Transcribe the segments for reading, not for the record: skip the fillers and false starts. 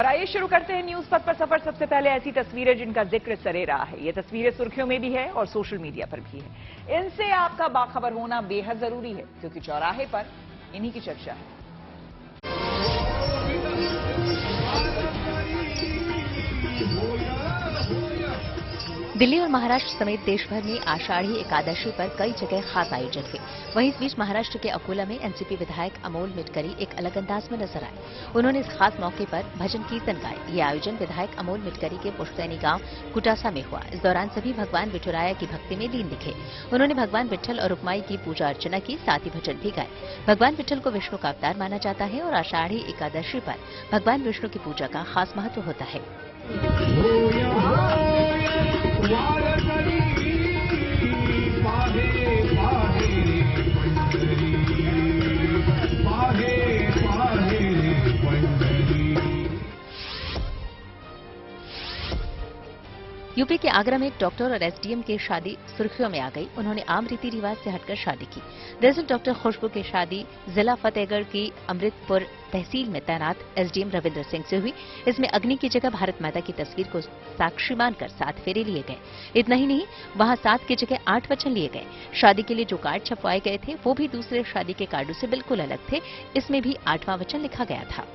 आइए शुरू करते हैं न्यूज पथ पर सफर। सबसे पहले ऐसी तस्वीरें जिनका जिक्र सरे रहा है। ये तस्वीरें सुर्खियों में भी है और सोशल मीडिया पर भी है। इनसे आपका बाखबर होना बेहद जरूरी है क्योंकि चौराहे पर इन्हीं की चर्चा है। दिल्ली और महाराष्ट्र समेत देश भर में आषाढ़ी एकादशी पर कई जगह खास आयोजन हुए। वहीं इस बीच महाराष्ट्र के अकोला में एनसीपी विधायक अमोल मिटकरी एक अलग अंदाज में नजर आए। उन्होंने इस खास मौके पर भजन कीर्तन गाए। ये आयोजन विधायक अमोल मिटकरी के पुश्तैनी गांव कुटासा में हुआ। इस दौरान सभी भगवान विठुराया की भक्ति में लीन दिखे। उन्होंने भगवान विट्ठल और रुक्माई की पूजा अर्चना की, साथ ही भजन भी गाए। भगवान विट्ठल को विष्णु का अवतार माना जाता है और आषाढ़ी एकादशी पर भगवान विष्णु की पूजा का खास महत्व होता है। यूपी के आगरा में एक डॉक्टर और एसडीएम की शादी सुर्खियों में आ गई। उन्होंने आम रीति रिवाज से हटकर शादी की। दरअसल डॉक्टर खुशबू की शादी जिला फतेहगढ़ की अमृतपुर तहसील में तैनात एसडीएम रविंद्र सिंह से हुई। इसमें अग्नि की जगह भारत माता की तस्वीर को साक्षी मानकर 7 फेरे लिए गए। इतना ही नहीं, वहां 7 की जगह 8 वचन लिए गए। शादी के लिए जो कार्ड छपवाए गए थे वो भी दूसरे शादी के कार्डों से बिल्कुल अलग थे। इसमें भी 8वां वचन लिखा गया था।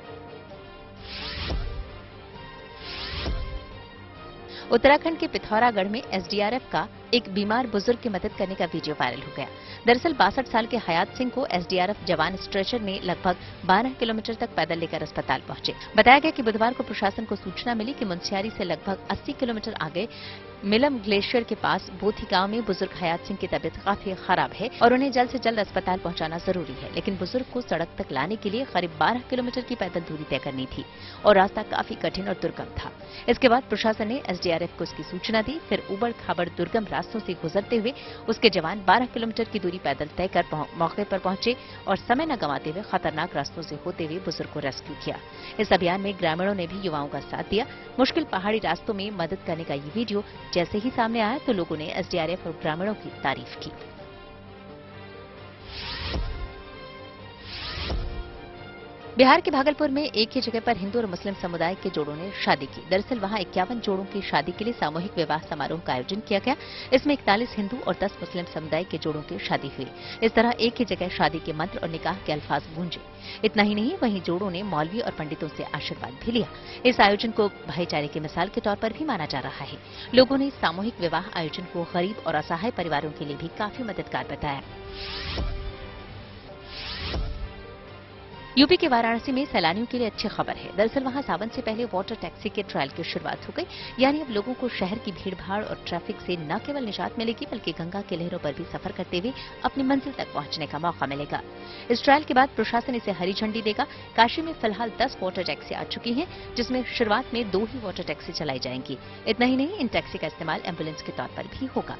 उत्तराखंड के पिथौरागढ़ में एसडीआरएफ का एक बीमार बुजुर्ग की मदद करने का वीडियो वायरल हो गया। दरअसल 62 साल के हयात सिंह को एसडीआरएफ जवान स्ट्रेचर में लगभग 12 किलोमीटर तक पैदल लेकर अस्पताल पहुंचे। बताया गया कि बुधवार को प्रशासन को सूचना मिली कि मुंशियारी से लगभग 80 किलोमीटर आगे मिलम ग्लेशियर के पास बोथी गांव में बुजुर्ग हयात सिंह की तबीयत काफी खराब है और उन्हें जल्द से जल्द अस्पताल पहुंचाना जरूरी है। लेकिन बुजुर्ग को सड़क तक लाने के लिए करीब 12 किलोमीटर की पैदल दूरी तय करनी थी और रास्ता काफी कठिन और दुर्गम था। इसके बाद प्रशासन ने एसडीआरएफ को इसकी सूचना दी। फिर उबड़ खाबड़ दुर्गम रास्तों से गुजरते हुए उसके जवान 12 किलोमीटर की दूरी पैदल तय कर मौके पर पहुंचे और समय न गंवाते हुए खतरनाक रास्तों से होते हुए बुजुर्ग को रेस्क्यू किया। इस अभियान में ग्रामीणों ने भी युवाओं का साथ दिया। मुश्किल पहाड़ी रास्तों में मदद करने का ये वीडियो जैसे ही सामने आया तो लोगों ने एसडीआरएफ और ग्रामीणों की तारीफ की। बिहार के भागलपुर में एक ही जगह पर हिंदू और मुस्लिम समुदाय के जोड़ों ने शादी की। दरअसल वहां 51 जोड़ों की शादी के लिए सामूहिक विवाह समारोह का आयोजन किया गया। इसमें 41 हिंदू और 10 मुस्लिम समुदाय के जोड़ों की शादी हुई। इस तरह एक ही जगह शादी के मंत्र और निकाह के अल्फाज गूंजे। इतना ही नहीं, वहीं जोड़ों ने मौलवी और पंडितों से आशीर्वाद भी लिया। इस आयोजन को भाईचारे की मिसाल के तौर पर भी माना जा रहा है। लोगों ने सामूहिक विवाह आयोजन को गरीब और असहाय परिवारों के लिए भी काफी मददगार बताया। यूपी के वाराणसी में सैलानियों के लिए अच्छी खबर है। दरअसल वहां सावन से पहले वाटर टैक्सी के ट्रायल की शुरुआत हो गई। यानी अब लोगों को शहर की भीड़भाड़ और ट्रैफिक से न केवल निजात मिलेगी बल्कि गंगा की लहरों पर भी सफर करते हुए अपनी मंजिल तक पहुंचने का मौका मिलेगा। इस ट्रायल के बाद प्रशासन इसे हरी झंडी देगा। काशी में फिलहाल 10 वाटर टैक्सी आ चुकी हैं, जिसमें शुरुआत में 2 ही वाटर टैक्सी चलाई जाएंगी। इतना ही नहीं, इन टैक्सी का इस्तेमाल एम्बुलेंस के तौर पर भी होगा।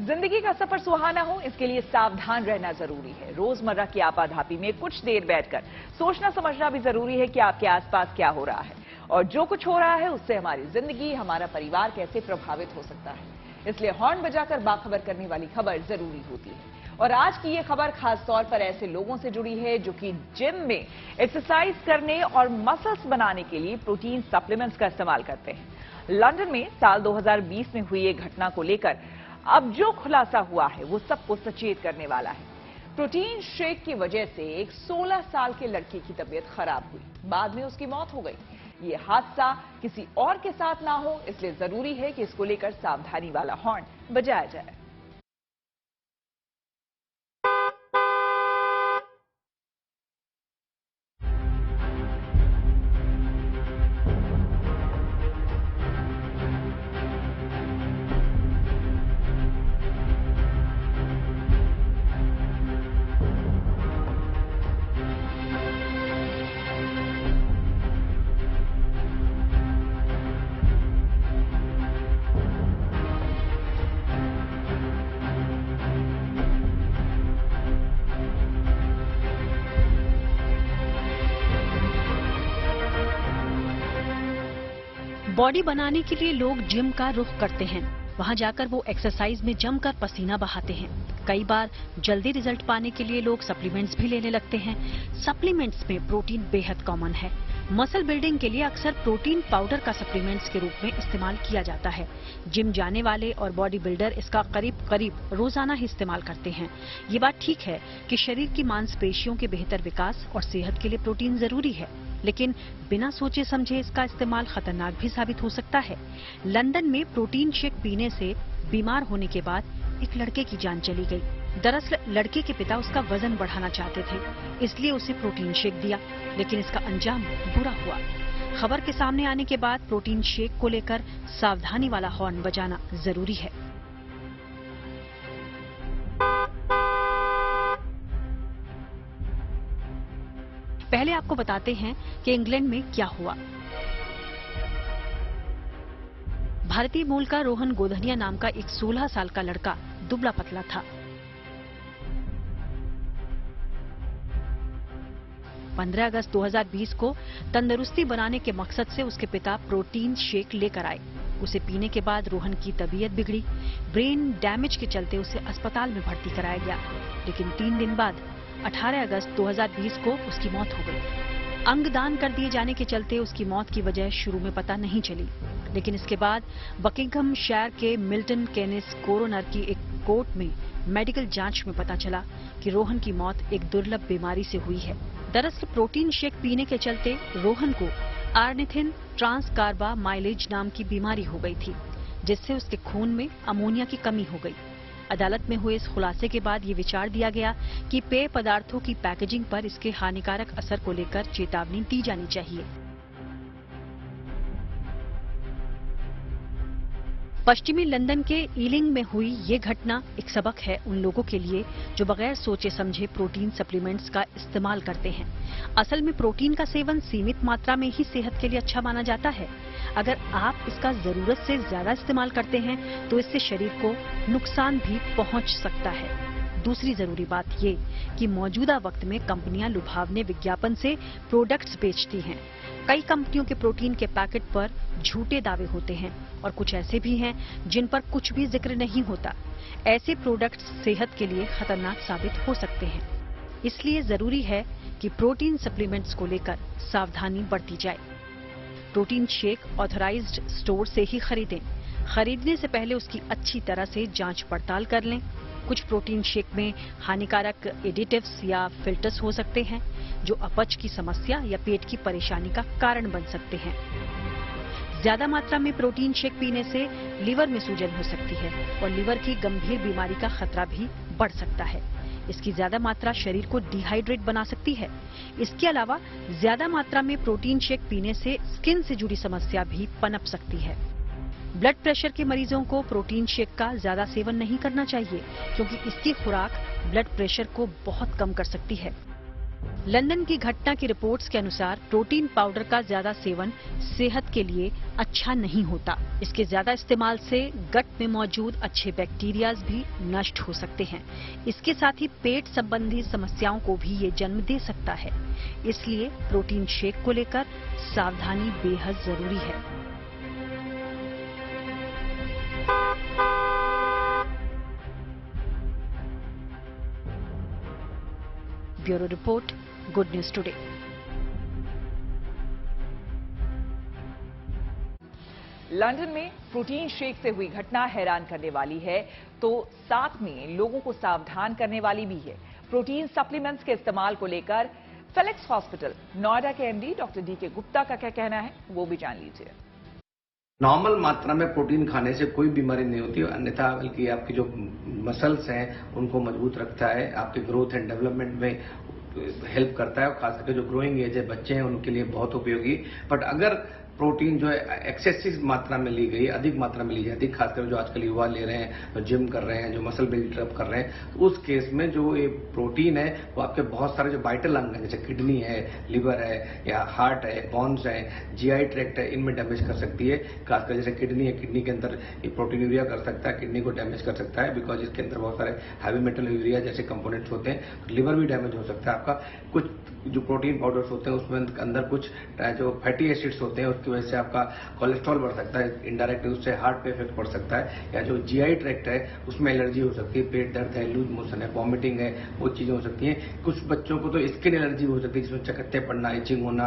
जिंदगी का सफर सुहाना हो, इसके लिए सावधान रहना जरूरी है। रोजमर्रा की आपाधापी में कुछ देर बैठकर सोचना समझना भी जरूरी है कि आपके आसपास क्या हो रहा है और जो कुछ हो रहा है उससे हमारी जिंदगी, हमारा परिवार कैसे प्रभावित हो सकता है। इसलिए हॉर्न बजाकर बाखबर करने वाली खबर जरूरी होती है। और आज की ये खबर खास तौर पर ऐसे लोगों से जुड़ी है जो कि जिम में एक्सरसाइज करने और मसल्स बनाने के लिए प्रोटीन सप्लीमेंट्स का इस्तेमाल करते हैं। लंदन में साल 2020 में हुई एक घटना को लेकर अब जो खुलासा हुआ है वो सबको सचेत करने वाला है। प्रोटीन शेक की वजह से एक 16 साल के लड़के की तबीयत खराब हुई। बाद में उसकी मौत हो गई। ये हादसा किसी और के साथ ना हो, इसलिए जरूरी है कि इसको लेकर सावधानी वाला हॉर्न बजाया जाए। बॉडी बनाने के लिए लोग जिम का रुख करते हैं। वहां जाकर वो एक्सरसाइज में जमकर पसीना बहाते हैं। कई बार जल्दी रिजल्ट पाने के लिए लोग सप्लीमेंट्स भी लेने लगते हैं। सप्लीमेंट्स में प्रोटीन बेहद कॉमन है। मसल बिल्डिंग के लिए अक्सर प्रोटीन पाउडर का सप्लीमेंट्स के रूप में इस्तेमाल किया जाता है। जिम जाने वाले और बॉडी बिल्डर इसका करीब रोजाना ही इस्तेमाल करते हैं। ये बात ठीक है कि शरीर की मांसपेशियों के बेहतर विकास और सेहत के लिए प्रोटीन जरूरी है, लेकिन बिना सोचे समझे इसका इस्तेमाल खतरनाक भी साबित हो सकता है। लंदन में प्रोटीन शेक पीने से बीमार होने के बाद एक लड़के की जान चली गई। दरअसल लड़के के पिता उसका वजन बढ़ाना चाहते थे, इसलिए उसे प्रोटीन शेक दिया, लेकिन इसका अंजाम बुरा हुआ। खबर के सामने आने के बाद प्रोटीन शेक को लेकर सावधानी वाला हॉर्न बजाना जरूरी है। पहले आपको बताते हैं कि इंग्लैंड में क्या हुआ। भारतीय मूल का रोहन गोधनिया नाम का एक 16 साल का लड़का दुबला पतला था। 15 अगस्त 2020 को तंदुरुस्ती बनाने के मकसद से उसके पिता प्रोटीन शेक लेकर आए। उसे पीने के बाद रोहन की तबीयत बिगड़ी। ब्रेन डैमेज के चलते उसे अस्पताल में भर्ती कराया गया, लेकिन 3 दिन बाद 18 अगस्त 2020 को उसकी मौत हो गई। अंगदान कर दिए जाने के चलते उसकी मौत की वजह शुरू में पता नहीं चली, लेकिन इसके बाद बकिंघमशायर के मिल्टन केनिस कोरोनर की एक कोर्ट में मेडिकल जांच में पता चला कि रोहन की मौत एक दुर्लभ बीमारी से हुई है। दरअसल प्रोटीन शेक पीने के चलते रोहन को आर्निथिन ट्रांसकार्बामाइलेज नाम की बीमारी हो गई थी, जिससे उसके खून में अमोनिया की कमी हो गई। अदालत में हुए इस खुलासे के बाद ये विचार दिया गया कि पेय पदार्थों की पैकेजिंग पर इसके हानिकारक असर को लेकर चेतावनी दी जानी चाहिए। पश्चिमी लंदन के ईलिंग में हुई ये घटना एक सबक है उन लोगों के लिए जो बगैर सोचे समझे प्रोटीन सप्लीमेंट्स का इस्तेमाल करते हैं। असल में प्रोटीन का सेवन सीमित मात्रा में ही सेहत के लिए अच्छा माना जाता है। अगर आप इसका जरूरत से ज्यादा इस्तेमाल करते हैं तो इससे शरीर को नुकसान भी पहुंच सकता है। दूसरी जरूरी बात ये कि मौजूदा वक्त में कंपनियां लुभावने विज्ञापन से प्रोडक्ट्स बेचती हैं। कई कंपनियों के प्रोटीन के पैकेट पर झूठे दावे होते हैं और कुछ ऐसे भी हैं जिन पर कुछ भी जिक्र नहीं होता। ऐसे प्रोडक्ट्स सेहत के लिए खतरनाक साबित हो सकते हैं। इसलिए जरूरी है कि प्रोटीन सप्लीमेंट्स को लेकर सावधानी बरती जाए। प्रोटीन शेक ऑथराइज्ड स्टोर से ही खरीदें। खरीदने से पहले उसकी अच्छी तरह से जांच पड़ताल कर लें। कुछ प्रोटीन शेक में हानिकारक एडिटिव्स या फिल्टर्स हो सकते हैं जो अपच की समस्या या पेट की परेशानी का कारण बन सकते हैं। ज्यादा मात्रा में प्रोटीन शेक पीने से लीवर में सूजन हो सकती है और लीवर की गंभीर बीमारी का खतरा भी बढ़ सकता है। इसकी ज्यादा मात्रा शरीर को डिहाइड्रेट बना सकती है। इसके अलावा ज्यादा मात्रा में प्रोटीन शेक पीने से स्किन से जुड़ी समस्या भी पनप सकती है। ब्लड प्रेशर के मरीजों को प्रोटीन शेक का ज्यादा सेवन नहीं करना चाहिए, क्योंकि इसकी खुराक ब्लड प्रेशर को बहुत कम कर सकती है। लंदन की घटना की रिपोर्ट्स के अनुसार प्रोटीन पाउडर का ज्यादा सेवन सेहत के लिए अच्छा नहीं होता। इसके ज्यादा इस्तेमाल से गट में मौजूद अच्छे बैक्टीरियाज भी नष्ट हो सकते हैं। इसके साथ ही पेट संबंधी समस्याओं को भी ये जन्म दे सकता है। इसलिए प्रोटीन शेक को लेकर सावधानी बेहद जरूरी है। Bureau report, good news today. London में प्रोटीन शेक से हुई घटना हैरान करने वाली है, तो साथ में लोगों को सावधान करने वाली भी है। प्रोटीन सप्लीमेंट्स के इस्तेमाल को लेकर फेलिक्स हॉस्पिटल नोएडा के एमडी डॉक्टर डी.के. गुप्ता का क्या कहना है, वो भी जान लीजिए। नॉर्मल मात्रा में प्रोटीन खाने से कोई बीमारी नहीं होती, अन्यथा बल्कि आपकी जो मसल्स हैं उनको मजबूत रखता है, आपके ग्रोथ एंड डेवलपमेंट में हेल्प करता है, और खास करके जो ग्रोइंग एज है बच्चे हैं उनके लिए बहुत उपयोगी। बट अगर प्रोटीन जो है एक्सेसिव मात्रा में ली गई, अधिक मात्रा में ली जाती है, खासकर जो आजकल युवा ले रहे हैं, जो जिम कर रहे हैं, जो मसल बिल्डअप कर रहे हैं, उस केस में जो ये प्रोटीन है वो आपके बहुत सारे जो वाइटल अंग हैं, जैसे किडनी है, लिवर है या हार्ट है, बोन्स है, जीआई ट्रैक्ट है, इनमें डैमेज कर सकती है। खासकर जैसे किडनी है, किडनी के अंदर ये प्रोटीन यूरिया कर सकता है, किडनी को डैमेज कर सकता है, बिकॉज इसके अंदर बहुत सारे हैवी मेटल यूरिया जैसे कंपोनेंट्स होते हैं। लिवर भी डैमेज हो सकता है, आपका कुछ जो प्रोटीन पाउडर्स होते हैं उसमें अंदर कुछ जो फैटी एसिड्स होते हैं उसकी वजह से आपका कोलेस्ट्रॉल बढ़ सकता है, इनडायरेक्टली उससे हार्ट पे इफेक्ट पड़ सकता है, या जो जीआई ट्रैक्ट है उसमें एलर्जी हो सकती है, पेट दर्द है, लूज मोशन है, वॉमिटिंग है, वो चीजें हो सकती हैं। कुछ बच्चों को तो स्किन एलर्जी हो सकती है जिसमें चकत्ते पड़ना, इचिंग होना,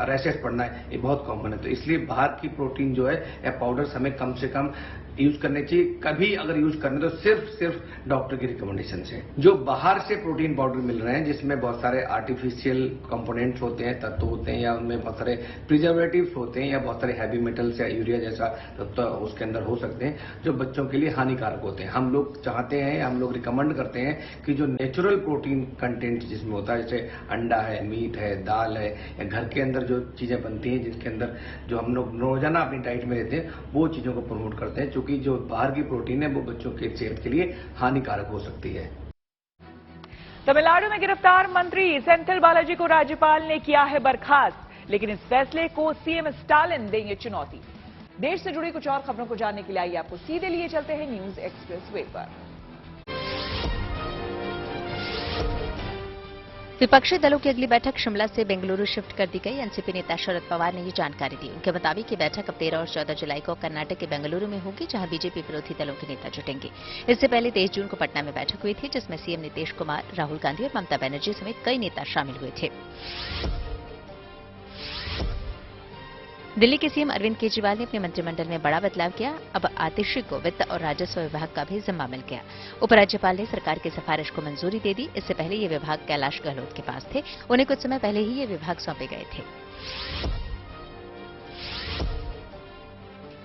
रैशेस पड़ना है, ये बहुत कॉमन है। तो इसलिए बाहर की प्रोटीन जो है या पाउडर्स हमें कम से कम यूज करने चाहिए। कभी अगर यूज करने तो सिर्फ डॉक्टर की रिकमेंडेशन से। जो बाहर से प्रोटीन पाउडर मिल रहे हैं जिसमें बहुत सारे आर्टिफिशियल कंपोनेंट्स होते हैं, तत्व होते हैं, या उनमें बहुत सारे प्रिजर्वेटिव्स होते हैं, या बहुत सारे हैवी मेटल्स या यूरिया जैसा तत्व उसके अंदर हो सकते हैं जो बच्चों के लिए हानिकारक होते हैं। हम लोग चाहते हैं, हम लोग रिकमेंड करते हैं कि जो नेचुरल प्रोटीन कंटेंट जिसमें होता है, जैसे अंडा है, मीट है, दाल है, या घर के अंदर जो चीजें बनती हैं जिसके अंदर जो हम लोग रोजाना अपनी डाइट में लेते हैं, वो चीजों को प्रमोट करते हैं, क्योंकि जो बाहर की प्रोटीन है वो बच्चों की सेहत के लिए हानिकारक हो सकती है। तमिलनाडु में गिरफ्तार मंत्री सेंथिल बालाजी को राज्यपाल ने किया है बर्खास्त, लेकिन इस फैसले को सीएम स्टालिन देंगे चुनौती। देश से जुड़ी कुछ और खबरों को जानने के लिए आइए आपको सीधे लिए चलते हैं न्यूज एक्सप्रेस वे पर। विपक्षी दलों की अगली बैठक शिमला से बेंगलुरु शिफ्ट कर दी गई। एनसीपी नेता शरद पवार ने ये जानकारी दी। उनके मुताबिक ये बैठक अब 13 और 14 जुलाई को कर्नाटक के बेंगलुरु में होगी, जहां बीजेपी विरोधी दलों के नेता जुटेंगे। इससे पहले 23 जून को पटना में बैठक हुई थी, जिसमें सीएम नीतीश कुमार, राहुल गांधी और ममता बनर्जी समेत कई नेता शामिल हुए थे। दिल्ली के सीएम अरविंद केजरीवाल ने अपने मंत्रिमंडल में बड़ा बदलाव किया। अब आतिशी को वित्त और राजस्व विभाग का भी जिम्मा मिल गया। उपराज्यपाल ने सरकार की सिफारिश को मंजूरी दे दी। इससे पहले ये विभाग कैलाश गहलोत के पास थे। उन्हें कुछ समय पहले ही ये विभाग सौंपे गए थे।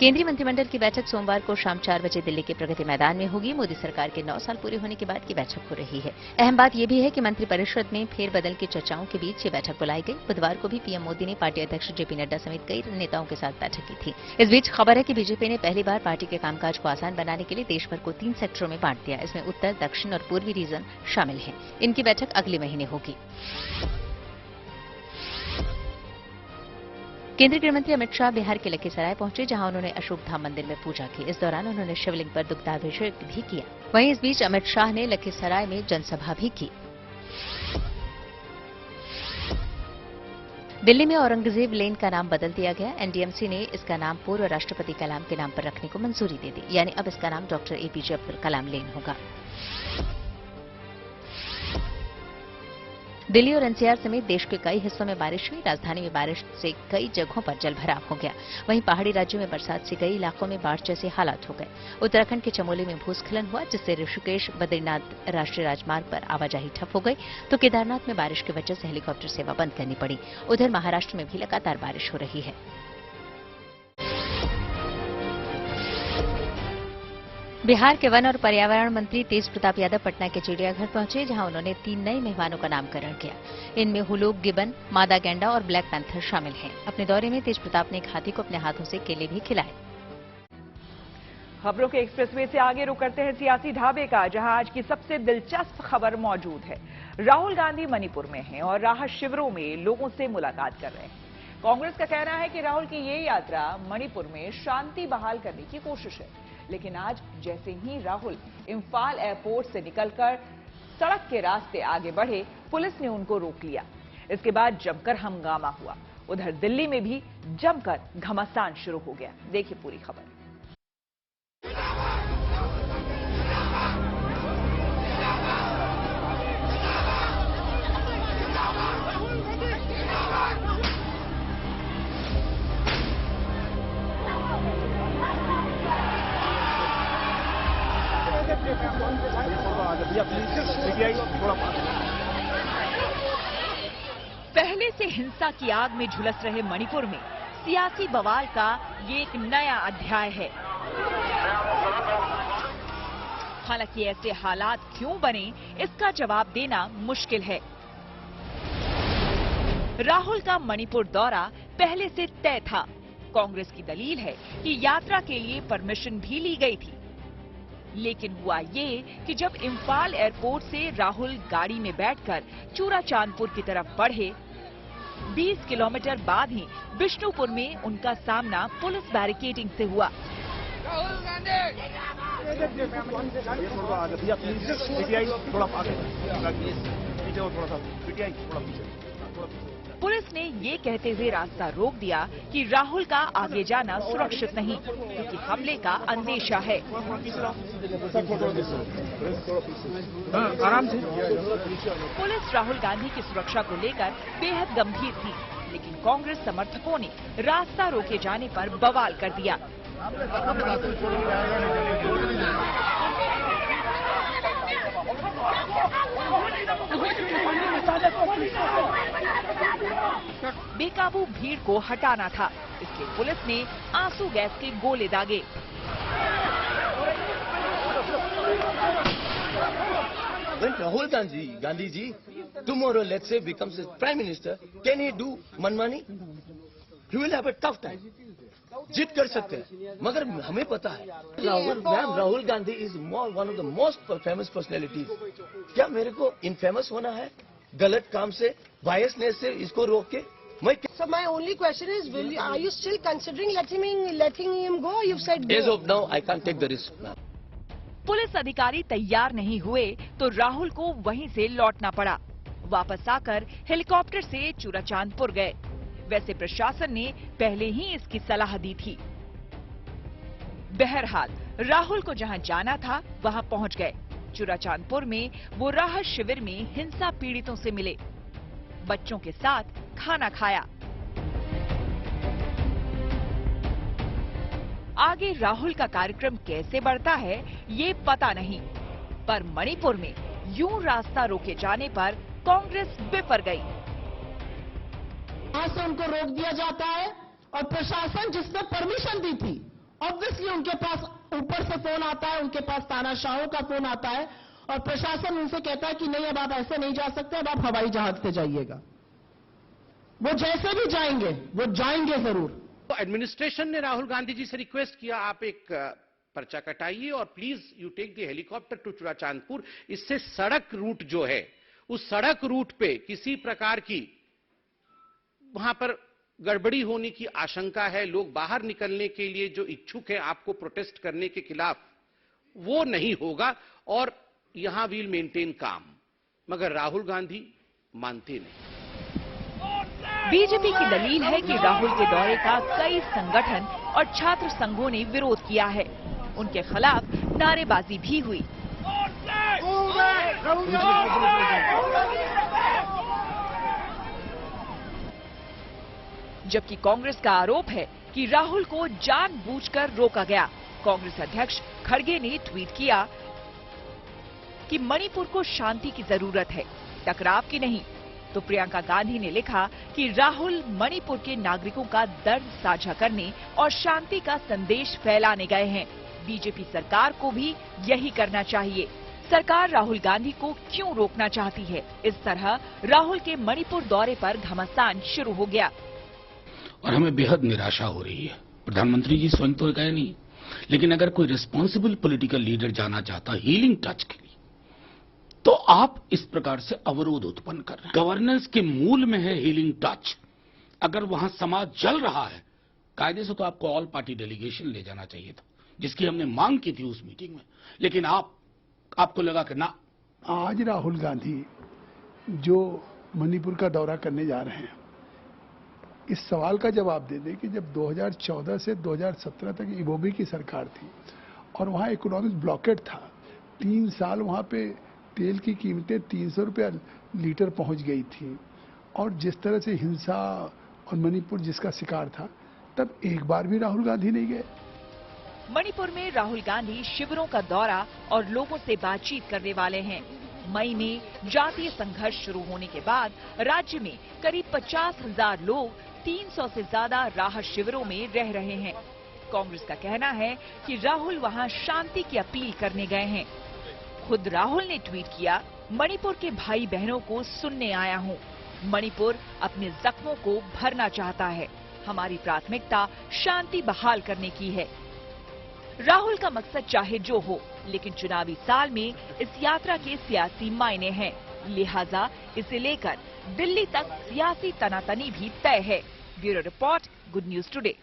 केंद्रीय मंत्रिमंडल की बैठक सोमवार को शाम 4 बजे दिल्ली के प्रगति मैदान में होगी। मोदी सरकार के 9 साल पूरे होने के बाद की बैठक हो रही है। अहम बात यह भी है कि मंत्रिपरिषद में फेरबदल की चर्चाओं के बीच ये बैठक बुलाई गई। बुधवार को भी पीएम मोदी ने पार्टी अध्यक्ष जेपी नड्डा समेत कई नेताओं के साथ बैठक की थी। इस बीच खबर है कि बीजेपी ने पहली बार पार्टी के कामकाज को आसान बनाने के लिए देश भर को 3 सेक्टरों में बांट दिया। इसमें उत्तर, दक्षिण और पूर्वी रीजन शामिल हैं। इनकी बैठक अगले महीने होगी। केंद्रीय गृहमंत्री अमित शाह बिहार के लखीसराय पहुंचे, जहां उन्होंने अशोक धाम मंदिर में पूजा की। इस दौरान उन्होंने शिवलिंग पर दुग्धाभिषेक भी किया। वहीं इस बीच अमित शाह ने लखीसराय में जनसभा भी की। दिल्ली में औरंगजेब लेन का नाम बदल दिया गया। एनडीएमसी ने इसका नाम पूर्व राष्ट्रपति कलाम के नाम पर रखने को मंजूरी दे दी, यानी अब इसका नाम डॉक्टर एपीजे अब्दुल कलाम लेन होगा। दिल्ली और एनसीआर समेत देश के कई हिस्सों में बारिश हुई। राजधानी में बारिश से कई जगहों पर जलभराव हो गया। वहीं पहाड़ी राज्यों में बरसात से कई इलाकों में बाढ़ जैसे हालात हो गए। उत्तराखंड के चमोली में भूस्खलन हुआ, जिससे ऋषिकेश बद्रीनाथ राष्ट्रीय राजमार्ग पर आवाजाही ठप हो गई। तो केदारनाथ में बारिश की वजह से हेलीकॉप्टर सेवा बंद करनी पड़ी। उधर महाराष्ट्र में भी लगातार बारिश हो रही है। बिहार के वन और पर्यावरण मंत्री तेज प्रताप यादव पटना के चिड़ियाघर पहुंचे, जहां उन्होंने 3 नए मेहमानों का नामकरण किया। इनमें हुलूक गिबन, मादा गैंडा और ब्लैक पैंथर शामिल हैं। अपने दौरे में तेज प्रताप ने एक हाथी को अपने हाथों से केले भी खिलाए। खबरों के एक्सप्रेसवे से आगे रुक करते हैं सियासी ढाबे का, जहां आज की सबसे दिलचस्प खबर मौजूद है। राहुल गांधी मणिपुर में हैं और राहत शिविरों में लोगों से मुलाकात कर रहे हैं। कांग्रेस का कहना है कि राहुल की ये यात्रा मणिपुर में शांति बहाल करने की कोशिश है। लेकिन आज जैसे ही राहुल इंफाल एयरपोर्ट से निकलकर सड़क के रास्ते आगे बढ़े, पुलिस ने उनको रोक लिया। इसके बाद जमकर हंगामा हुआ। उधर दिल्ली में भी जमकर घमासान शुरू हो गया। देखिए पूरी खबर। पहले से हिंसा की आग में झुलस रहे मणिपुर में सियासी बवाल का ये एक नया अध्याय है। हालांकि ऐसे हालात क्यों बने, इसका जवाब देना मुश्किल है। राहुल का मणिपुर दौरा पहले से तय था। कांग्रेस की दलील है कि यात्रा के लिए परमिशन भी ली गई थी। लेकिन हुआ ये कि जब इंफाल एयरपोर्ट से राहुल गाड़ी में बैठकर चूरा चांदपुर की तरफ बढ़े, 20 किलोमीटर बाद ही बिष्णुपुर में उनका सामना पुलिस बैरिकेडिंग से हुआ। पीछे हो थोड़ा सा, पीटीआई थोड़ा पीछे। पुलिस ने ये कहते हुए रास्ता रोक दिया कि राहुल का आगे जाना सुरक्षित नहीं, क्योंकि हमले का अंदेशा है। आराम से। पुलिस राहुल गांधी की सुरक्षा को लेकर बेहद गंभीर थी, लेकिन कांग्रेस समर्थकों ने रास्ता रोके जाने पर बवाल कर दिया। बेकाबू भीड़ को हटाना था, इसलिए पुलिस ने आंसू गैस के गोले दागे। When Rahul Gandhi ji tomorrow, let's say, becomes a prime minister, can he do मनमानी? He will have a tough time. जीत कर सकते हैं, मगर हमें पता है Rahul Gandhi is one of the most famous personalities. क्या मेरे को इनफेमस होना है गलत काम से, बायसनेस से इसको रोक के? So my only question is, are you still considering letting him go? You've said go. As of now, I can't take the risk. Police अधिकारी तैयार नहीं हुए तो राहुल को वहीं से लौटना पड़ा। वापस आकर हेलीकॉप्टर से चूराचांदपुर गए। वैसे प्रशासन ने पहले ही इसकी सलाह दी थी। बहरहाल राहुल को जहां जाना था वहां पहुंच गए। चूराचांदपुर में वो राहत शिविर में हिंसा पीड़ितों से मिले, बच्चों के साथ खाना खाया। आगे राहुल का कार्यक्रम कैसे बढ़ता है ये पता नहीं, पर मणिपुर में यूं रास्ता रोके जाने पर कांग्रेस बिफर गई। यहाँ से उनको रोक दिया जाता है और प्रशासन जिसने परमिशन दी थी, ऑब्वियसली उनके पास ऊपर से फोन आता है, उनके पास तानाशाहों का फोन आता है और प्रशासन उनसे कहता है कि नहीं, अब आप ऐसे नहीं जा सकते, अब आप हवाई जहाज से जाइएगा। वो जैसे भी जाएंगे, वो जाएंगे जरूर। तो एडमिनिस्ट्रेशन ने राहुल गांधी जी से रिक्वेस्ट किया, आप एक पर्चा कटाइए और please you take the helicopter to Churachandpur. इससे सड़क रूट जो है, उस सड़क रूट पे किसी प्रकार की वहां पर गड़बड़ी होने की आशंका है। लोग बाहर निकलने के लिए जो इच्छुक है आपको प्रोटेस्ट करने के खिलाफ, वो नहीं होगा और यहां वील मेंटेन काम। मगर राहुल गांधी मानते नहीं। बीजेपी की दलील है कि राहुल के दौरे का कई संगठन और छात्र संघों ने विरोध किया है। उनके खिलाफ नारेबाजी भी हुई। जबकि कांग्रेस का आरोप है कि राहुल को जानबूझकर रोका गया। कांग्रेस अध्यक्ष खड़गे ने ट्वीट किया कि मणिपुर को शांति की जरूरत है, टकराव की नहीं। तो प्रियंका गांधी ने लिखा कि राहुल मणिपुर के नागरिकों का दर्द साझा करने और शांति का संदेश फैलाने गए हैं। बीजेपी सरकार को भी यही करना चाहिए। सरकार राहुल गांधी को क्यों रोकना चाहती है? इस तरह राहुल के मणिपुर दौरे पर घमासान शुरू हो गया और हमें बेहद निराशा हो रही है। प्रधानमंत्री जी स्वयं तो गए नहीं, लेकिन अगर कोई रिस्पॉन्सिबल पॉलिटिकल लीडर जाना चाहता हीलिंग टच के लिए, तो आप इस प्रकार से अवरोध उत्पन्न कर रहे हैं। गवर्नेंस के मूल में है हीलिंग टच। अगर वहां समाज जल रहा है, कायदे से तो आपको ऑल पार्टी डेलीगेशन ले जाना चाहिए था, जिसकी हमने मांग की थी उस मीटिंग में, लेकिन आपको लगा कि ना। आज राहुल गांधी जो मणिपुर का दौरा करने जा रहे हैं, इस सवाल का जवाब दे दें कि जब 2014 से 2017 तक इबोबी की सरकार थी और वहां इकोनॉमिक ब्लॉकेट था, 3 साल वहां पे तेल की कीमतें 300 रुपया लीटर पहुंच गई थी और जिस तरह से हिंसा और मणिपुर जिसका शिकार था, तब एक बार भी राहुल गांधी नहीं गए। मणिपुर में राहुल गांधी शिविरों का दौरा और लोगों से बातचीत करने वाले हैं। मई में जातीय संघर्ष शुरू होने के बाद राज्य में करीब 50,000 लोग 300 से ज्यादा राहत शिविरों में रह रहे हैं। कांग्रेस का कहना है कि राहुल वहां शांति की अपील करने गए हैं। खुद राहुल ने ट्वीट किया, मणिपुर के भाई बहनों को सुनने आया हूं। मणिपुर अपने जख्मों को भरना चाहता है। हमारी प्राथमिकता शांति बहाल करने की है। राहुल का मकसद चाहे जो हो, लेकिन चुनावी साल में इस यात्रा के सियासी मायने हैं। लिहाजा इसे लेकर दिल्ली तक सियासी तनातनी भी तय है। Bureau report, good news today.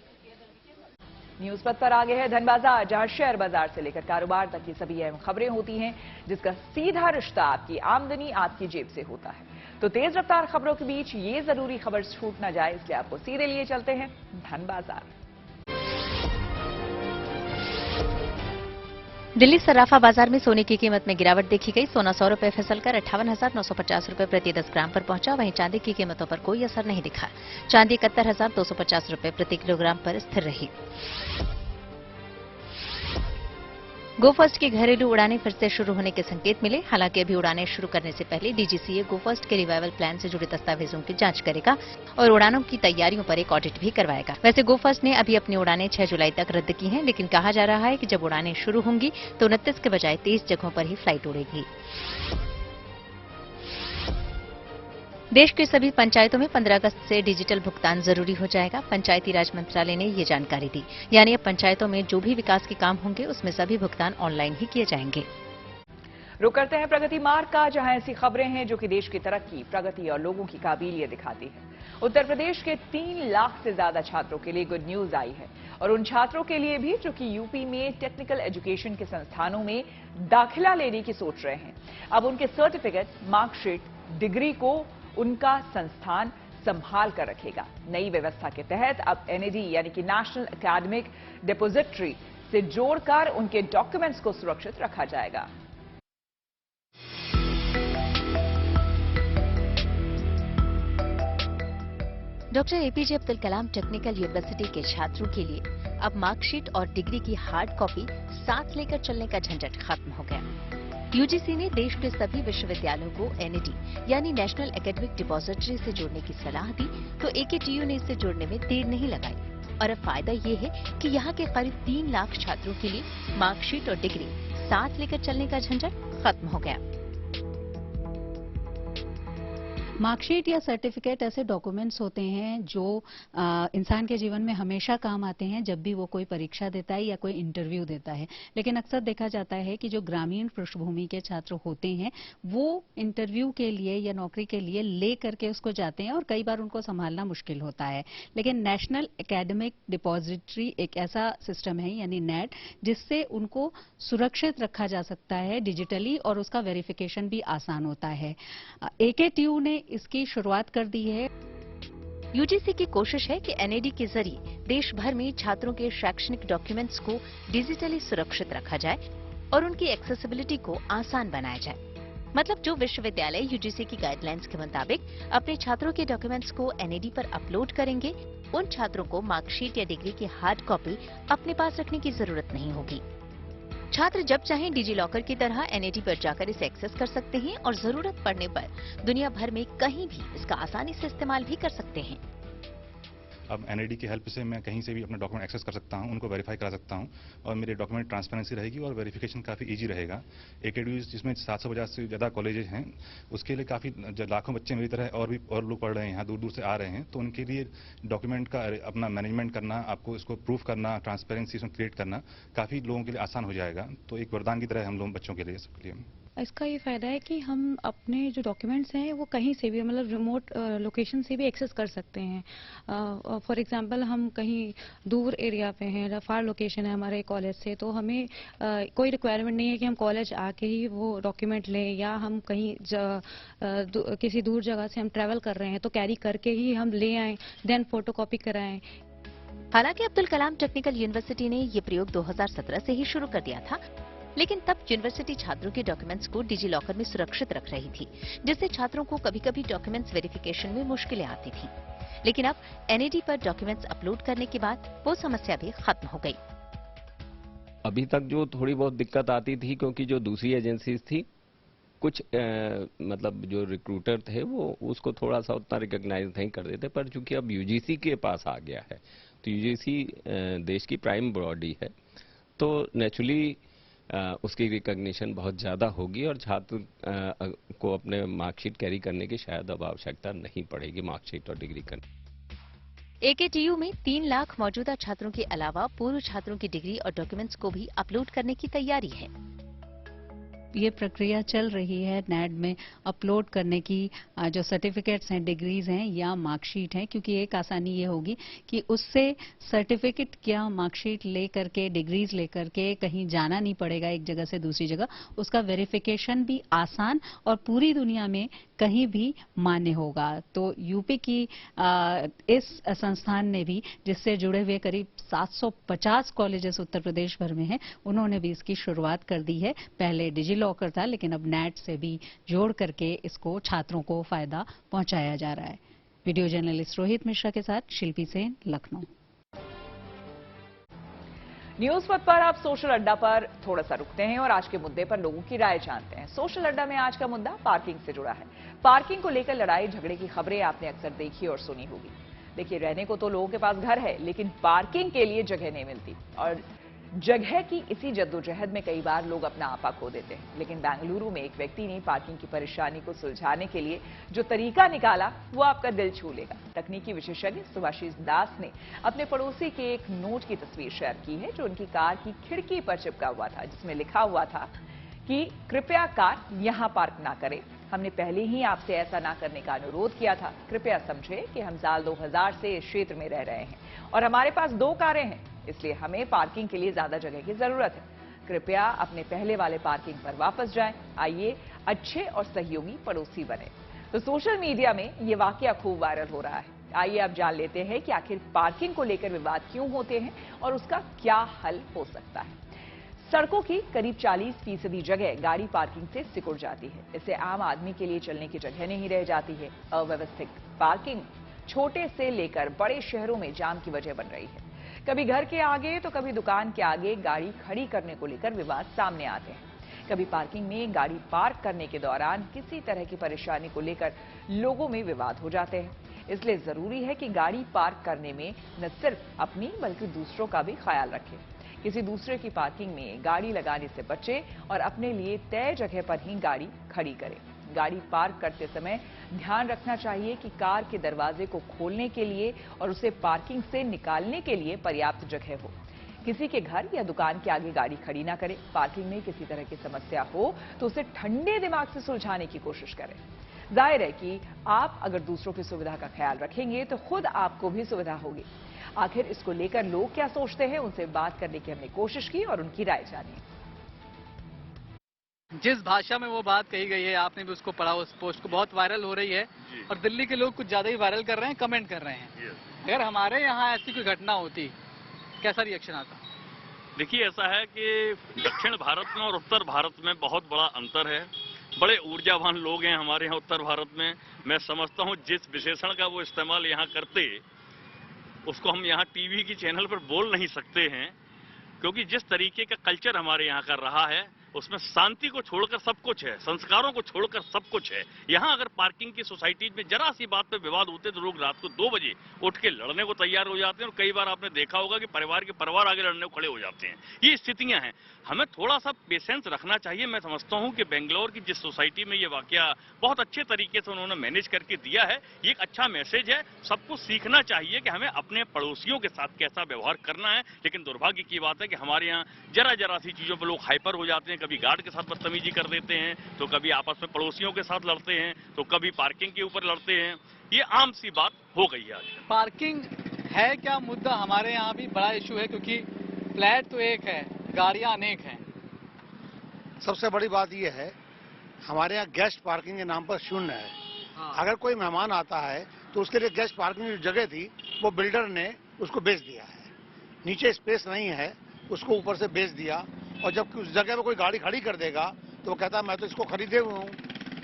News पथ पर आगे है धन बाजार, जहां शेयर बाजार से लेकर कारोबार तक की सभी अहम खबरें होती हैं, जिसका सीधा रिश्ता आपकी आमदनी आपकी जेब से होता है। तो तेज रफ्तार खबरों के बीच ये जरूरी खबर छूट ना जाए, इसलिए आपको सीधे लिए चलते हैं धन बाजार। दिल्ली सराफा बाजार में सोने की कीमत में गिरावट देखी गई। सोना 100 रुपए फिसलकर 58,950 रुपए प्रति 10 ग्राम पर पहुंचा। वहीं चांदी की कीमतों पर कोई असर नहीं दिखा। चांदी 71,250 रुपए प्रति किलोग्राम पर स्थिर रही। गो फर्स्ट की घरेलू उड़ानें फिर से शुरू होने के संकेत मिले। हालांकि अभी उड़ानें शुरू करने से पहले डीजीसीए गो फर्स्ट के रिवाइवल प्लान से जुड़े दस्तावेजों की जांच करेगा और उड़ानों की तैयारियों पर एक ऑडिट भी करवाएगा। वैसे गो फर्स्ट ने अभी अपनी उड़ानें 6 जुलाई तक रद्द की हैं, लेकिन कहा जा रहा है कि जब उड़ानें शुरू होंगी तो 29 के बजाय 23 जगहों पर ही फ्लाइट उड़ेगी। देश की सभी पंचायतों में 15 अगस्त से डिजिटल भुगतान जरूरी हो जाएगा। पंचायती राज मंत्रालय ने ये जानकारी दी। यानी अब पंचायतों में जो भी विकास के काम होंगे उसमें सभी भुगतान ऑनलाइन ही किए जाएंगे। रुक करते हैं प्रगति मार्ग का, जहां ऐसी खबरें हैं जो कि देश की तरक्की, प्रगति और लोगों की काबिलियत दिखाती है। उत्तर प्रदेश के 3 लाख से ज्यादा छात्रों के लिए गुड न्यूज आई है, और उन छात्रों के लिए भी जो कि यूपी में टेक्निकल एजुकेशन के संस्थानों में दाखिला लेने की सोच रहे हैं। अब उनके सर्टिफिकेट, मार्कशीट, डिग्री को उनका संस्थान संभाल कर रखेगा। नई व्यवस्था के तहत अब एनएडी यानी कि नेशनल एकेडमिक डिपॉजिटरी से जोड़कर उनके डॉक्यूमेंट्स को सुरक्षित रखा जाएगा। Doctor APJ Abdul Kalam technical university के छात्रों के लिए अब मार्कशीट और डिग्री की हार्ड कॉपी साथ लेकर चलने का झंझट खत्म हो गया। यूजीसी ने देश के सभी विश्वविद्यालयों को एनएडी यानी नेशनल एकेडमिक डिपॉजिटरी से जोड़ने की सलाह दी, तो एकेटीयू ने इसे जोड़ने में देर नहीं लगाई। और अब फायदा ये है कि यहाँ के करीब 3 लाख छात्रों के लिए मार्कशीट और डिग्री साथ लेकर चलने का झंझट खत्म हो गया। मार्कशीट या सर्टिफिकेट ऐसे डॉक्यूमेंट्स होते हैं जो इंसान के जीवन में हमेशा काम आते हैं जब भी वो कोई परीक्षा देता है या कोई इंटरव्यू देता है। लेकिन अक्सर देखा जाता है कि जो ग्रामीण पृष्ठभूमि के छात्र होते हैं वो इंटरव्यू के लिए या नौकरी के लिए ले करके उसको जाते हैं और कई बार उनको संभालना मुश्किल होता है। लेकिन नेशनल एकेडमिक डिपॉजिटरी एक ऐसा सिस्टम है यानी नेट, जिससे उनको सुरक्षित रखा जा सकता है डिजिटली और उसका वेरिफिकेशन भी आसान होता है। एकेटीयू ने इसकी शुरुआत कर दी है। यूजीसी की कोशिश है कि एनएडी के जरिए देश भर में छात्रों के शैक्षणिक डॉक्यूमेंट्स को डिजिटली सुरक्षित रखा जाए और उनकी एक्सेसिबिलिटी को आसान बनाया जाए। मतलब जो विश्वविद्यालय यूजीसी की गाइडलाइंस के मुताबिक अपने छात्रों के डॉक्यूमेंट्स को एनएडी पर अपलोड करेंगे, उन छात्रों को मार्कशीट या डिग्री की हार्ड कॉपी अपने पास रखने की जरूरत नहीं होगी। छात्र जब चाहें डिजी लॉकर की तरह एनएडी पर जाकर इसे एक्सेस कर सकते हैं और जरूरत पड़ने पर दुनिया भर में कहीं भी इसका आसानी से इस्तेमाल भी कर सकते हैं। अब एनएडी की हेल्प से मैं कहीं से भी अपने डॉक्यूमेंट एक्सेस कर सकता हूं, उनको वेरीफाई करा सकता हूं और मेरे डॉक्यूमेंट ट्रांसपेरेंसी रहेगी और वेरिफिकेशन काफ़ी इजी रहेगा। एकेडमी जिसमें 750 से ज़्यादा कॉलेजेस हैं, उसके लिए काफ़ी लाखों बच्चे मेरी तरह और लोग पढ़ रहे हैं, यहाँ दूर दूर से आ रहे हैं, तो उनके लिए डॉक्यूमेंट का अपना मैनेजमेंट करना, आपको इसको प्रूफ करना, ट्रांसपेरेंसी इसमें क्रिएट करना काफ़ी लोगों के लिए आसान हो जाएगा। तो एक वरदान की तरह है हम लोग बच्चों के लिए, सबके लिए। इसका ये फायदा है कि हम अपने जो डॉक्यूमेंट्स हैं वो कहीं से भी, मतलब रिमोट लोकेशन से भी एक्सेस कर सकते हैं। फॉर एग्जांपल हम कहीं दूर एरिया पे हैं, फार लोकेशन है हमारे कॉलेज से, तो हमें कोई रिक्वायरमेंट नहीं है कि हम कॉलेज आके ही वो डॉक्यूमेंट लें, या हम कहीं किसी दूर जगह से हम ट्रैवल कर रहे हैं तो कैरी करके ही हम ले आएं, देन फोटोकॉपी कराएं। हालांकि अब्दुल कलाम टेक्निकल यूनिवर्सिटी ने ये प्रयोग 2017 से ही शुरू कर दिया था, लेकिन तब यूनिवर्सिटी छात्रों के डॉक्यूमेंट्स को डिजी लॉकर में सुरक्षित रख रही थी, जिससे छात्रों को कभी-कभी डॉक्यूमेंट्स वेरिफिकेशन में मुश्किलें आती थी। लेकिन अब एनएडी पर डॉक्यूमेंट्स अपलोड करने के बाद वो समस्या भी खत्म हो गई। अभी तक जो थोड़ी बहुत दिक्कत आती थी, क्योंकि जो दूसरी एजेंसीज थी कुछ मतलब जो रिक्रूटर थे वो उसको थोड़ा सा उतना रिकॉग्नाइज नहीं कर देते, पर चूंकि अब यूजीसी के पास आ गया है तो यूजीसी देश की प्राइम बॉडी है, तो नेचुरली उसकी रिकॉग्निशन बहुत ज़्यादा होगी और छात्र को अपने मार्कशीट कैरी करने की शायद अब आवश्यकता नहीं पड़ेगी, मार्कशीट और डिग्री करने। एकेटीयू में 3 लाख मौजूदा छात्रों के अलावा पूर्व छात्रों की डिग्री और डॉक्यूमेंट्स को भी अपलोड करने की तैयारी है। ये प्रक्रिया चल रही है नैड में अपलोड करने की, जो सर्टिफिकेट्स हैं, डिग्रीज हैं या मार्कशीट हैं, क्योंकि एक आसानी ये होगी कि उससे सर्टिफिकेट या मार्कशीट लेकर के, डिग्रीज लेकर के कहीं जाना नहीं पड़ेगा एक जगह से दूसरी जगह। उसका वेरिफिकेशन भी आसान और पूरी दुनिया में कहीं भी मान्य होगा। तो यूपी की इस संस्थान ने भी, जिससे जुड़े हुए करीब 750 कॉलेजेस उत्तर प्रदेश भर में हैं, उन्होंने भी इसकी शुरुआत कर दी है। पहले डिजी लॉकर था, लेकिन अब नेट से भी जोड़ करके इसको छात्रों को फायदा पहुंचाया जा रहा है। वीडियो जर्नलिस्ट रोहित मिश्रा के साथ शिल्पी सेन, लखनऊ। न्यूज पथ पर आप सोशल अड्डा पर थोड़ा सा रुकते हैं और आज के मुद्दे पर लोगों की राय जानते हैं। सोशल अड्डा में आज का मुद्दा पार्किंग से जुड़ा है। पार्किंग को लेकर लड़ाई झगड़े की खबरें आपने अक्सर देखी और सुनी होगी। देखिए, रहने को तो लोगों के पास घर है, लेकिन पार्किंग के लिए जगह नहीं मिलती और जगह की इसी जद्दोजहद में कई बार लोग अपना आपा खो देते हैं। लेकिन बेंगलुरु में एक व्यक्ति ने पार्किंग की परेशानी को सुलझाने के लिए जो तरीका निकाला, वो आपका दिल छू लेगा। तकनीकी विशेषज्ञ सुभाषिष दास ने अपने पड़ोसी के एक नोट की तस्वीर शेयर की है, जो उनकी कार की खिड़की पर चिपका हुआ था, जिसमें लिखा हुआ था कि कृपया कार यहां पार्क ना करें। हमने पहले ही आपसे ऐसा ना करने का अनुरोध किया था। कृपया समझें कि हम साल 2000 से इस क्षेत्र में रह रहे हैं और हमारे पास 2 कारें हैं, इसलिए हमें पार्किंग के लिए ज्यादा जगह की जरूरत है। कृपया अपने पहले वाले पार्किंग पर वापस जाएं। आइए अच्छे और सहयोगी पड़ोसी बने। तो सोशल मीडिया में ये वाकया खूब वायरल हो रहा है। आइए अब जान लेते हैं कि आखिर पार्किंग को लेकर विवाद क्यों होते हैं और उसका क्या हल हो सकता है। सड़कों की करीब 40% जगह गाड़ी पार्किंग से सिकुड़ जाती है। इससे आम आदमी के लिए चलने की जगह नहीं रह जाती है। अव्यवस्थित पार्किंग छोटे से लेकर बड़े शहरों में जाम की वजह बन रही है। कभी घर के आगे तो कभी दुकान के आगे गाड़ी खड़ी करने को लेकर विवाद सामने आते हैं। कभी पार्किंग में गाड़ी पार्क करने के दौरान किसी तरह की परेशानी को लेकर लोगों में विवाद हो जाते हैं। इसलिए जरूरी है कि गाड़ी पार्क करने में न सिर्फ अपनी बल्कि दूसरों का भी ख्याल रखें। किसी दूसरे की पार्किंग में गाड़ी लगाने से बचें और अपने लिए तय जगह पर ही गाड़ी खड़ी करें। गाड़ी पार्क करते समय ध्यान रखना चाहिए कि कार के दरवाजे को खोलने के लिए और उसे पार्किंग से निकालने के लिए पर्याप्त जगह हो। किसी के घर या दुकान के आगे गाड़ी खड़ी ना करें। पार्किंग में किसी तरह की समस्या हो तो उसे ठंडे दिमाग से सुलझाने की कोशिश करें। जाहिर है कि आप अगर दूसरों की सुविधा का ख्याल रखेंगे तो खुद आपको भी सुविधा होगी। आखिर इसको लेकर लोग क्या सोचते हैं, उनसे बात करने की हमने कोशिश की और उनकी राय जानी। जिस भाषा में वो बात कही गई है, आपने भी उसको पढ़ा, उस पोस्ट को बहुत वायरल हो रही है और दिल्ली के लोग कुछ ज्यादा ही वायरल कर रहे हैं, कमेंट कर रहे हैं। अगर हमारे यहाँ ऐसी कोई घटना होती, कैसा रिएक्शन आता? देखिए, ऐसा है कि दक्षिण भारत में और उत्तर भारत में बहुत बड़ा अंतर है। बड़े ऊर्जावान लोग हैं हमारे यहाँ उत्तर भारत में। मैं समझता हूँ जिस विशेषण का वो इस्तेमाल यहाँ करते, उसको हम यहाँ टीवी की चैनल पर बोल नहीं सकते हैं, क्योंकि जिस तरीके का कल्चर हमारे यहाँ का रहा है उसमें शांति को छोड़कर सब कुछ है, संस्कारों को छोड़कर सब कुछ है। यहाँ अगर पार्किंग की सोसाइटी में जरा सी बात पे विवाद होते तो लोग रात को 2 बजे उठ के लड़ने को तैयार हो जाते हैं और कई बार आपने देखा होगा कि परिवार आगे लड़ने को खड़े हो जाते हैं। ये स्थितियां हैं। हमें थोड़ा सा पेशेंस रखना चाहिए। मैं समझता हूँ कि बेंगलोर की जिस सोसाइटी में ये वाकया बहुत अच्छे तरीके से उन्होंने मैनेज करके दिया है, ये एक अच्छा मैसेज है। सबको सीखना चाहिए कि हमें अपने पड़ोसियों के साथ कैसा व्यवहार करना है। लेकिन दुर्भाग्य की बात है कि हमारे यहाँ जरा सी चीजों पर लोग हाइपर हो जाते हैं। कभी गार्ड के साथ बदतमीजी कर देते हैं, तो कभी आपस में पड़ोसियों के साथ लड़ते हैं, तो कभी पार्किंग के ऊपर लड़ते हैं। ये आम सी बात हो गई है आज। पार्किंग है क्या मुद्दा हमारे यहाँ भी बड़ा इशू है, क्योंकि फ्लैट तो एक है, गाड़ियां अनेक हैं। सबसे बड़ी बात यह है, हमारे यहाँ गेस्ट पार्किंग के नाम पर शून्य है। अगर कोई मेहमान आता है तो उसके लिए गेस्ट पार्किंग की जगह थी, वो बिल्डर ने उसको बेच दिया है। नीचे स्पेस नहीं है, उसको ऊपर से बेच दिया। और जब उस जगह पे कोई गाड़ी खड़ी कर देगा तो वो कहता है मैं तो इसको खरीदे हुए हूँ,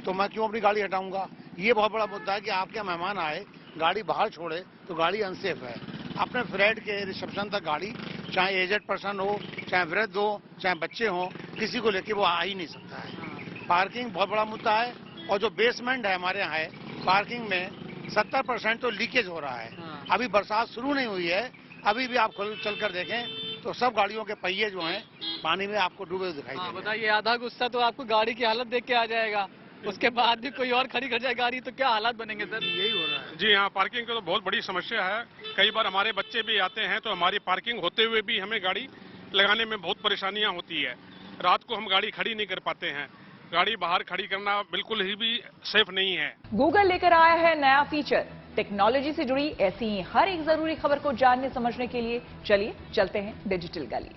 तो मैं क्यों अपनी गाड़ी हटाऊंगा। ये बहुत बड़ा मुद्दा है कि आपके मेहमान आए, गाड़ी बाहर छोड़े तो गाड़ी अनसेफ है। अपने फ्लैट के रिसेप्शन तक गाड़ी, चाहे एजेड पर्सन हो, चाहे वृद्ध हो, चाहे बच्चे हों, किसी को लेके वो आ ही नहीं सकता है। पार्किंग बहुत बड़ा मुद्दा है। और जो बेसमेंट है हमारे यहाँ है, पार्किंग में 70% तो लीकेज हो रहा है। अभी बरसात शुरू नहीं हुई है, अभी भी आप चल कर देखें तो सब गाड़ियों के पहिए जो हैं पानी में आपको डूबे दिखाई देंगे। बताइए, आधा गुस्सा तो आपको गाड़ी की हालत देख के आ जाएगा, उसके बाद भी कोई और खड़ी कर जाए गाड़ी तो क्या हालात बनेंगे सर? यही हो रहा है जी हाँ। पार्किंग की तो बहुत बड़ी समस्या है। कई बार हमारे बच्चे भी आते हैं तो हमारी पार्किंग होते हुए भी हमें गाड़ी लगाने में बहुत परेशानियां होती है। रात को हम गाड़ी खड़ी नहीं कर पाते हैं। गाड़ी बाहर खड़ी करना बिल्कुल ही भी सेफ नहीं है। गूगल लेकर आया है नया फीचर। टेक्नोलॉजी से जुड़ी ऐसी ही हर एक जरूरी खबर को जानने समझने के लिए चलिए चलते हैं डिजिटल गली।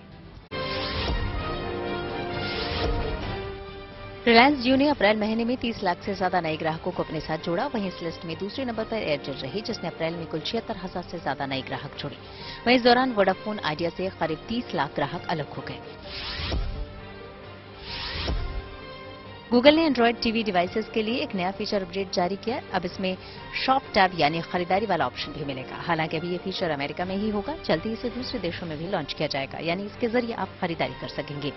रिलायंस जियो ने अप्रैल महीने में 30 लाख से ज्यादा नए ग्राहकों को अपने साथ जोड़ा। वहीं इस लिस्ट में दूसरे नंबर पर एयरटेल रही, जिसने अप्रैल में कुल 76,000 से ज्यादा नए ग्राहक जोड़े। वहीं इस दौरान वोडाफोन आइडिया से करीब 30 लाख ग्राहक अलग हो गए। गूगल ने एंड्रॉयड टीवी डिवाइसेस के लिए एक नया फीचर अपडेट जारी किया। अब इसमें शॉप टैब यानी खरीदारी वाला ऑप्शन भी मिलेगा। हालांकि अभी ये फीचर अमेरिका में ही होगा, जल्दी इसे दूसरे देशों में भी लॉन्च किया जाएगा, यानी इसके जरिए आप खरीदारी कर सकेंगे।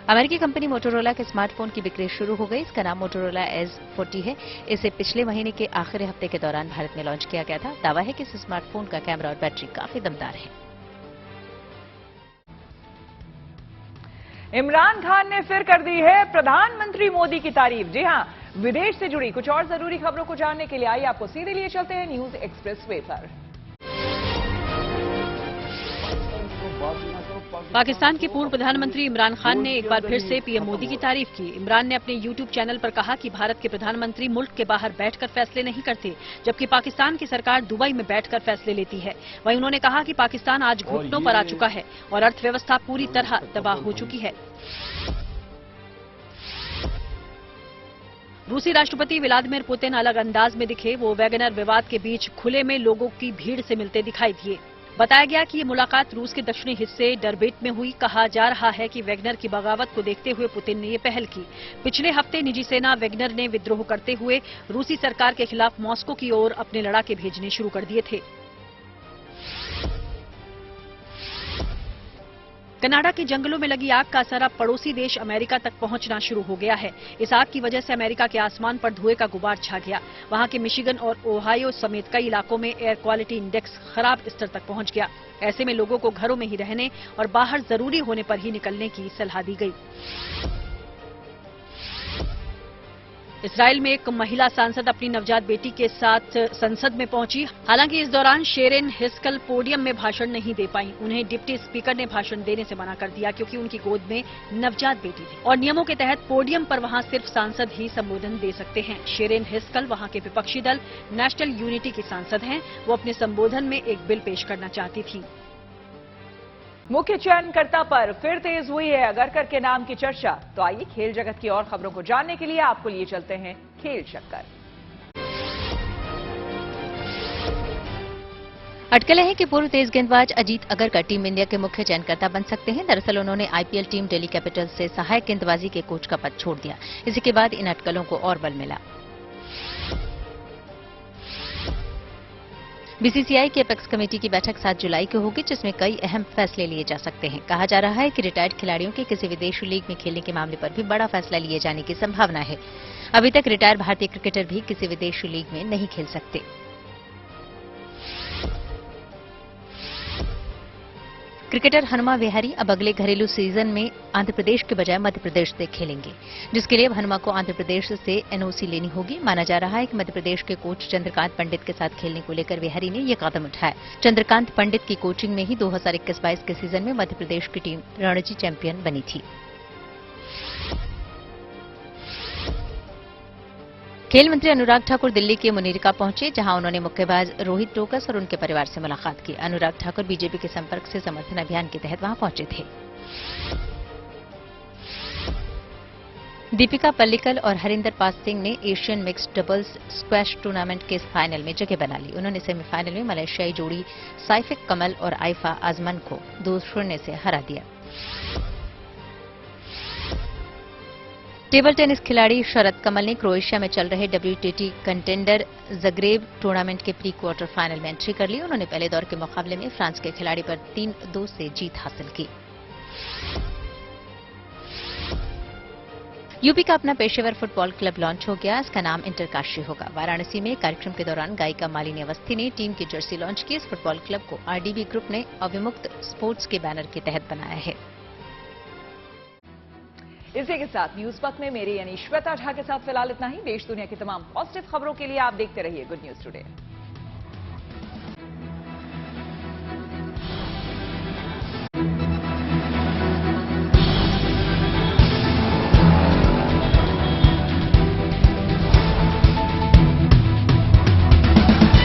अमेरिकी कंपनी मोटोरोला के स्मार्टफोन की बिक्री शुरू हो गई। इसका नाम मोटोरोला S40 है। इसे पिछले महीने के आखिरी हफ्ते के दौरान भारत में लॉन्च किया गया था। दावा है कि इस स्मार्टफोन का कैमरा और बैटरी काफी दमदार है। इमरान खान ने फिर कर दी है प्रधानमंत्री मोदी की तारीफ। जी हां, विदेश से जुड़ी कुछ और जरूरी खबरों को जानने के लिए आइए आपको सीधे लिए चलते हैं न्यूज एक्सप्रेस वे पर। पाकिस्तान के पूर्व प्रधानमंत्री इमरान खान ने एक बार फिर से पीएम मोदी की तारीफ की। इमरान ने अपने यूट्यूब चैनल पर कहा कि भारत के प्रधानमंत्री मुल्क के बाहर बैठकर फैसले नहीं करते, जबकि पाकिस्तान की सरकार दुबई में बैठकर फैसले लेती है। वहीं उन्होंने कहा कि पाकिस्तान आज घुटनों पर आ चुका है और अर्थव्यवस्था पूरी तरह तबाह हो चुकी है। रूसी राष्ट्रपति व्लादिमीर पुतिन अलग अंदाज में दिखे। वो वैगनर विवाद के बीच खुले में लोगों की भीड़ से मिलते दिखाई दिए। बताया गया कि ये मुलाकात रूस के दक्षिणी हिस्से डरबेट में हुई। कहा जा रहा है कि वैगनर की बगावत को देखते हुए पुतिन ने ये पहल की। पिछले हफ्ते निजी सेना वैगनर ने विद्रोह करते हुए रूसी सरकार के खिलाफ मॉस्को की ओर अपने लड़ाके भेजने शुरू कर दिए थे। कनाडा के जंगलों में लगी आग का असर अब पड़ोसी देश अमेरिका तक पहुंचना शुरू हो गया है। इस आग की वजह से अमेरिका के आसमान पर धुएं का गुबार छा गया। वहां के मिशिगन और ओहायो समेत कई इलाकों में एयर क्वालिटी इंडेक्स खराब स्तर तक पहुंच गया। ऐसे में लोगों को घरों में ही रहने और बाहर जरूरी होने पर ही निकलने की सलाह दी गई। इजराइल में एक महिला सांसद अपनी नवजात बेटी के साथ संसद में पहुंची। हालांकि इस दौरान शेरेन हिस्कल पोडियम में भाषण नहीं दे पाई। उन्हें डिप्टी स्पीकर ने भाषण देने से मना कर दिया क्योंकि उनकी गोद में नवजात बेटी थी और नियमों के तहत पोडियम पर वहां सिर्फ सांसद ही संबोधन दे सकते हैं। शेरेन हिस्कल वहां के विपक्षी दल नेशनल यूनिटी की सांसद हैं। वो अपने संबोधन में एक बिल पेश करना चाहती थी। मुख्य चयनकर्ता पर फिर तेज हुई है अगरकर के नाम की चर्चा। तो आइए खेल जगत की और खबरों को जानने के लिए आपको लिए चलते हैं खेल चक्कर। अटकलें हैं कि पूर्व तेज गेंदबाज अजीत अगरकर टीम इंडिया के मुख्य चयनकर्ता बन सकते हैं। दरअसल उन्होंने आईपीएल टीम दिल्ली कैपिटल्स से सहायक गेंदबाजी के कोच का पद छोड़ दिया। इसी के बाद इन अटकलों को और बल मिला। बीसीसीआई की एपेक्स कमेटी की बैठक 7 जुलाई को होगी, जिसमें कई अहम फैसले लिए जा सकते हैं। कहा जा रहा है कि रिटायर्ड खिलाड़ियों के किसी विदेशी लीग में खेलने के मामले पर भी बड़ा फैसला लिए जाने की संभावना है। अभी तक रिटायर भारतीय क्रिकेटर भी किसी विदेशी लीग में नहीं खेल सकते। क्रिकेटर हनुमा विहारी अब अगले घरेलू सीजन में आंध्र प्रदेश के बजाय मध्य प्रदेश से खेलेंगे, जिसके लिए अब हनुमा को आंध्र प्रदेश से एनओसी लेनी होगी। माना जा रहा है कि मध्य प्रदेश के कोच चंद्रकांत पंडित के साथ खेलने को लेकर विहारी ने यह कदम उठाया। चंद्रकांत पंडित की कोचिंग में ही 2021-22 के सीजन में मध्य प्रदेश की टीम रणजी चैंपियन बनी थी। खेल मंत्री अनुराग ठाकुर दिल्ली के मुनीरका पहुंचे, जहां उन्होंने मुक्केबाज रोहित टोकस और उनके परिवार से मुलाकात की। अनुराग ठाकुर बीजेपी के संपर्क से समर्थन अभियान के तहत वहां पहुंचे थे। दीपिका पल्लिकल और हरिंदर पाल सिंह ने Asian mixed doubles squash tournament के फाइनल में जगह बना ली। उन्होंने सेमीफाइनल में मलेशियाई जोड़ी साइफिक कमल और आइफा आजमन को 2-0 से हरा दिया। टेबल टेनिस खिलाड़ी शरद कमल ने क्रोएशिया में चल रहे WTT कंटेंडर ज़ग्रेब टूर्नामेंट के प्री क्वार्टर फाइनल में एंट्री कर ली। उन्होंने पहले दौर के मुकाबले में फ्रांस के खिलाड़ी पर 3-2 से जीत हासिल की। यूपी का अपना पेशेवर फुटबॉल क्लब लॉन्च हो गया। इसका नाम इंटरकाशी होगा। वाराणसी में कार्यक्रम के दौरान गायिका मालिनी अवस्थी ने टीम की जर्सी लॉन्च की। इस फुटबॉल क्लब को RDB ग्रुप ने अविमुक्त स्पोर्ट्स के बैनर के तहत बनाया है। इसी के साथ न्यूज पक में मेरी यानी श्वेता झा के साथ फिलहाल इतना ही। देश दुनिया की तमाम पॉजिटिव खबरों के लिए आप देखते रहिए गुड न्यूज टुडे।